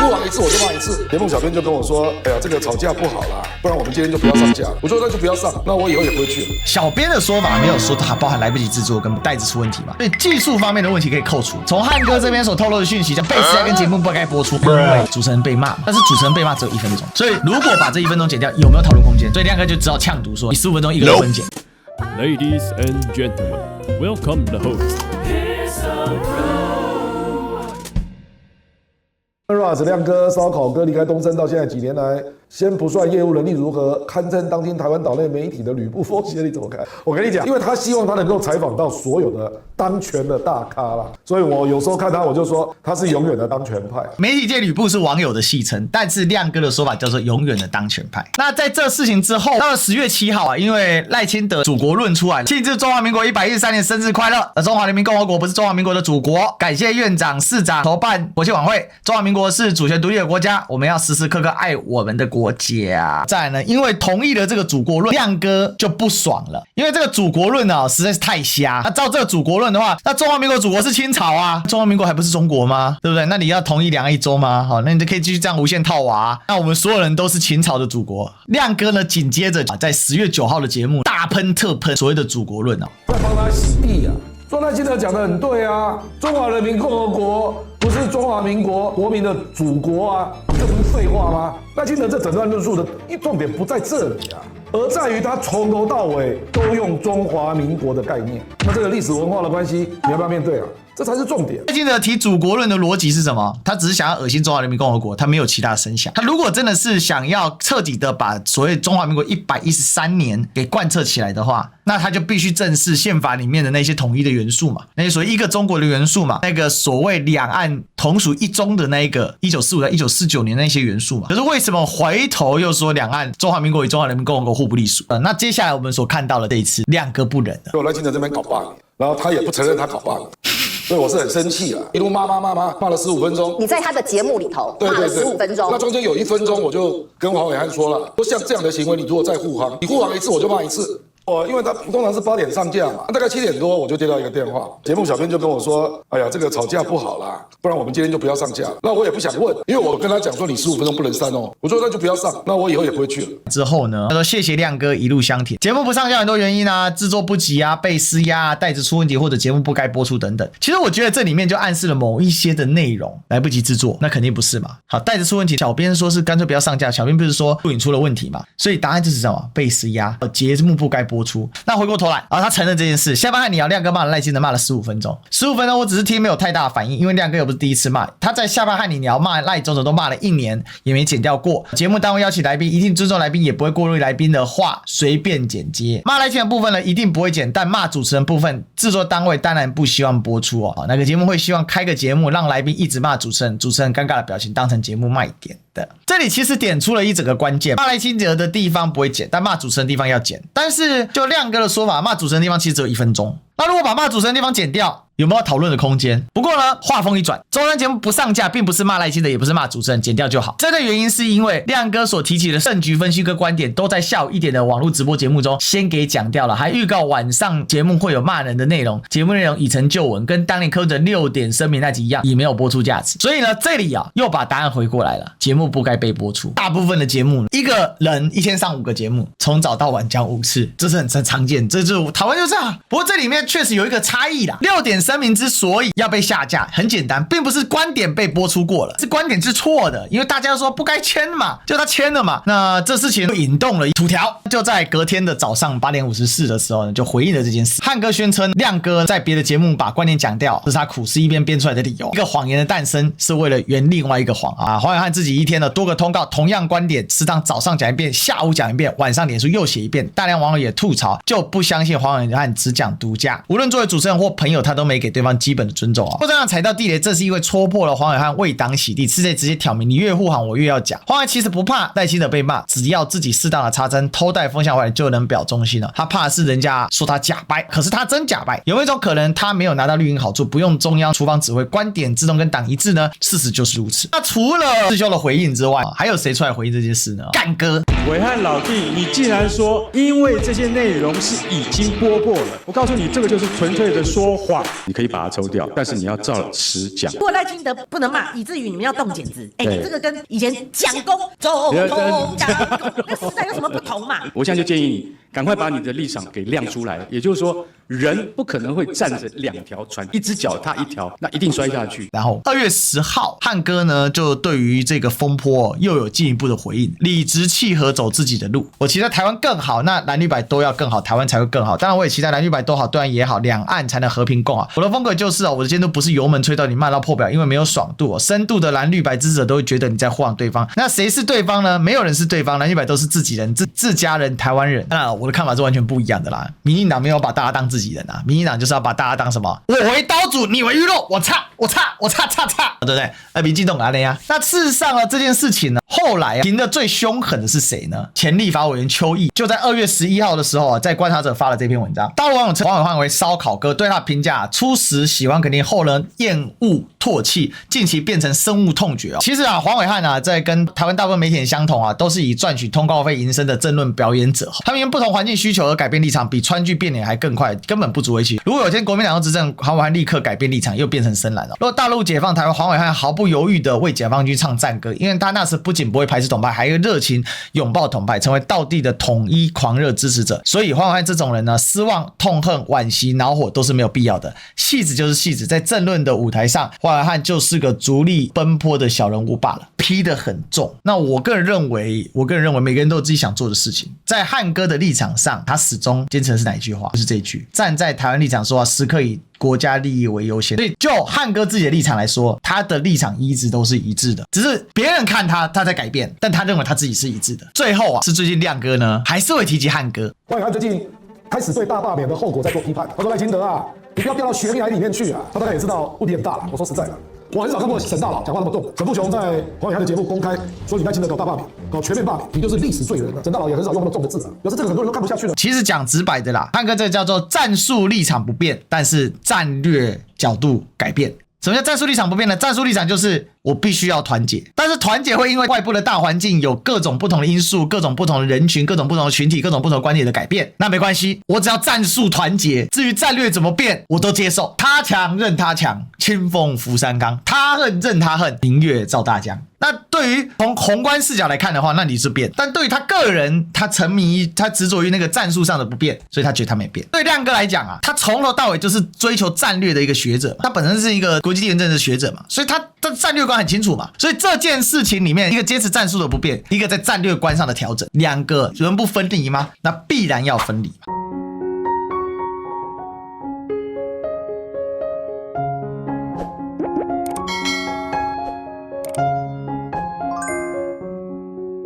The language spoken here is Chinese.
哭完一次我就骂一次。节目小编就跟我说：“哎呀，这个吵架不好啦，不然我们今天就不要上架。”我说：“那就不要上，那我以后也不会去了。”小编的说法没有说它包含来不及制作跟袋子出问题嘛，所以技术方面的问题可以扣除。从汉哥这边所透露的讯息，叫贝斯跟节目不该播出，因为主持人被骂，但是主持人被骂只有1分钟，所以如果把这1分钟剪掉，有没有讨论空间？所以亮哥就只好呛读说：“你15分钟一个都不能剪。” Ladies and gentlemen, welcome the host. Ras 亮哥、烧烤哥离开东森到现在几年来，先不算业务能力如何，堪称当今台湾岛内媒体的吕布风险，你怎么看？我跟你讲，因为他希望他能够采访到所有的当权的大咖啦，所以我有时候看他，我就说他是永远的当权派。媒体界吕布是网友的戏称，但是亮哥的说法叫做永远的当权派。那在这事情之后，到了10月7号啊，因为赖清德祖国论出来了，庆祝中华民国113年生日快乐。而中华人民共和国不是中华民国的祖国，感谢院长、市长筹办国庆晚会。中华民国是主权独立的国家，我们要时时刻刻爱我们的国家。再来呢，因为同意了这个祖国论，亮哥就不爽了，因为这个祖国论啊实在是太瞎。那照这个祖国论的话，那中华民国祖国是清朝啊，中华民国还不是中国吗？对不对？那你要同意2岸1州吗？好，那你就可以继续这样无限套娃。那我们所有人都是秦朝的祖国。亮哥呢，紧接着在10月9号的节目大喷特喷所谓的祖国论啊，在帮他洗地啊。说赖清德讲得很对啊，中华人民共和国不是中华民国国民的祖国啊，这不是废话吗？赖清德这整段论述的重点不在这里啊，而在于他从头到尾都用中华民国的概念。那这个历史文化的关系，你要不要面对啊？这才是重点。赖清德提祖国论的逻辑是什么？他只是想要恶心中华人民共和国，他没有其他的声响。他如果真的是想要彻底的把所谓中华民国113年给贯彻起来的话，那他就必须正视宪法里面的那些统一的元素嘛，那些所谓一个中国的元素嘛，那个所谓两岸同属一中的那一个1945到1949年那些元素嘛。可是为什么回头又说两岸中华民国与中华人民共和国互不隶属？那接下来我们所看到的这一次，亮哥不忍了，赖清德这边搞罢了，然后他也不承认他搞罢了。所以我是很生气啊，一路骂了15分钟。你在他的节目里头骂了15分钟，那中间有1分钟，我就跟黄伟汉说了，说像这样的行为，你如果再护航，你护航一次我就骂一次。因为他通常是8点上架嘛，大概7点多我就接到一个电话，节目小编就跟我说：“哎呀，这个吵架不好啦，不然我们今天就不要上架了。”那我也不想问，因为我跟他讲说你15分钟不能删哦，我说那就不要上，那我以后也不会去了。之后呢，他说谢谢亮哥一路相挺，节目不上架很多原因啊，制作不及啊，被施压啊，袋子出问题或者节目不该播出等等。其实我觉得这里面就暗示了某一些的内容来不及制作，那肯定不是嘛。好，袋子出问题，小编说是干脆不要上架，小编不是说录影出了问题嘛，所以答案就是什么？被施压，节目不该播出。那回过头来，他承认这件事。下班和你聊，亮哥骂了赖清德骂了15分钟，15分钟我只是听没有太大的反应，因为亮哥又不是第一次骂，他在下班和你聊骂赖总统都骂了1年，也没剪掉过。节目单位邀请来宾一定尊重来宾，也不会过滤来宾的话随便剪接。骂赖清德部分呢一定不会剪，但骂主持人部分，制作单位当然不希望播出哦。那个节目会希望开个节目让来宾一直骂主持人，主持人尴尬的表情当成节目卖点的。这里其实点出了一整个关键，骂赖清德的地方不会剪，但骂主持人的地方要剪。但是就亮哥的说法，骂主持人的地方其实只有1分钟。那如果把骂主持人的地方剪掉，有没有讨论的空间？不过呢，话锋一转，中央节目不上架，并不是骂赖清德，也不是骂主持人，剪掉就好。这个原因是因为亮哥所提起的胜局分析跟观点，都在下午1点的网络直播节目中先给讲掉了，还预告晚上节目会有骂人的内容，节目内容已成旧闻，跟当年柯文哲6点声明那集一样，也没有播出价值。所以呢，这里啊又把答案回过来了，节目不该被播出。大部分的节目，一个人一天上5个节目，从早到晚讲5次，这是很常见，这就是台湾就这样。不过这里面确实有一个差异啦，6点声明之所以要被下架，很简单，并不是观点被播出过了，是观点是错的，因为大家说不该签嘛，就他签了嘛。那这事情就引动了土条，就在隔天的早上8点54的时候呢，就回应了这件事。汉哥宣称亮哥在别的节目把观点讲掉，这是他苦思一边编出来的理由。一个谎言的诞生是为了圆另外一个谎啊。黄伟汉自己一天的多个通告，同样观点，适当早上讲一遍，下午讲一遍，晚上脸书又写一遍，大量网友也吐槽，就不相信黄伟汉只讲独家，无论作为主持人或朋友，他都没给对方基本的尊重啊。不这样踩到地雷，正是因为戳破了黄伟汉为党洗地，直接挑明你越护航我越要讲。黄伟汉其实不怕赖清德被骂，只要自己适当的插针，偷带风向回来就能表忠心了。他怕的是人家说他假掰，可是他真假掰。有没有一种可能，他没有拿到绿营好处，不用中央厨房指挥，观点自动跟党一致呢？事实就是如此。那除了师兄的回应之外，还有谁出来回应这件事呢？干哥，伟汉老弟，你既然说因为这些内容是已经播过了，我告诉你，这个就是纯粹的说谎。你可以把它抽掉，但是你要照实讲。如果赖清德不能骂，以至于你们要动剪子，哎，对这个跟以前蒋公总统蒋公那时代有什么不同嘛？我现在就建议你赶快把你的立场给亮出来，也就是说，人不可能会站着两条船，一只脚踏一条，那一定摔下去。然后2月10号，汉哥呢就对于这个风波又有进一步的回应，理直气和走自己的路。我期待台湾更好，那蓝绿白都要更好，台湾才会更好。当然，我也期待蓝绿白都好，对岸也好，两岸才能和平共好。我的风格就是我的监督不是油门吹到你骂到破表，因为没有爽度深度的蓝绿白支持者都会觉得你在晃对方。那谁是对方呢？没有人是对方，蓝绿白都是自己人、自家人、台湾人。那我的看法是完全不一样的啦。民进党没有把大家当自己人啊，民进党就是要把大家当什么？我为刀俎，你为鱼肉，我差，对不对？民进党哪里啊？那事实上呢，这件事情呢，后来评的最凶狠的是谁呢？前立法委员邱毅就在2月11号的时候在观察者发了这篇文章，大陆网友称黄伟汉为烧烤哥，对他的评价初时喜欢肯定，后呢厌恶唾弃，近期变成深恶痛绝。其实啊，黄伟汉啊，在跟台湾大部分媒体相同啊，都是以赚取通告费营生的政论表演者，他们因不同环境需求而改变立场，比川剧变脸还更快，根本不足为奇。如果有天国民党要执政，黄伟汉立刻改变立场，又变成深蓝了。如果大陆解放台湾，黄伟汉毫不犹豫的为解放军唱战歌，因为他那时不仅不会排斥统派，还热情拥抱统派，成为道地的统一狂热支持者。所以黄伟汉这种人呢，失望、痛恨、惋惜、恼火都是没有必要的。戏子就是戏子，在政论的舞台上，黄伟汉就是个逐利奔波的小人物罢了，批得很重。那我个人认为每个人都有自己想做的事情。在汉哥的立场上，他始终坚持的是哪一句话？就是这一句：站在台湾立场说话，时刻以国家利益为优先。所以就汉哥自己的立场来说，他的立场一直都是一致的，只是别人看他在改变，但他认为他自己是一致的。最后啊，是最近亮哥呢还是会提及汉哥。黄伟汉最近开始对大罢免的后果在做批判。他说赖清德啊，你不要掉到悬崖里面去啊！他大概也知道问题很大了。我说实在的，我很少看过沈大佬讲话那么重。沈富雄在黄伟汉的节目公开说你赖清德搞大罢免，搞全面罢免，你就是历史罪人了。沈大佬也很少用那么重的字啊，表示这个很多人都看不下去了。其实讲直白的啦，汉哥这个叫做战术立场不变，但是战略角度改变。什么叫战术立场不变呢？战术立场就是我必须要团结，但是团结会因为外部的大环境有各种不同的因素、各种不同的人群、各种不同的群体、各种不同的观点的改变，那没关系，我只要战术团结，至于战略怎么变我都接受。他强任他强，清风拂山岗，他恨任他恨，明月照大江。那对于从宏观视角来看的话，那你是变；但对于他个人，他沉迷、他执着于那个战术上的不变，所以他觉得他没变。对亮哥来讲啊，他从头到尾就是追求战略的一个学者，他本身是一个国际地缘政治的学者嘛，所以他的战略观很清楚嘛。所以这件事情里面，一个坚持战术的不变，一个在战略观上的调整，两个人不分离吗？那必然要分离嘛。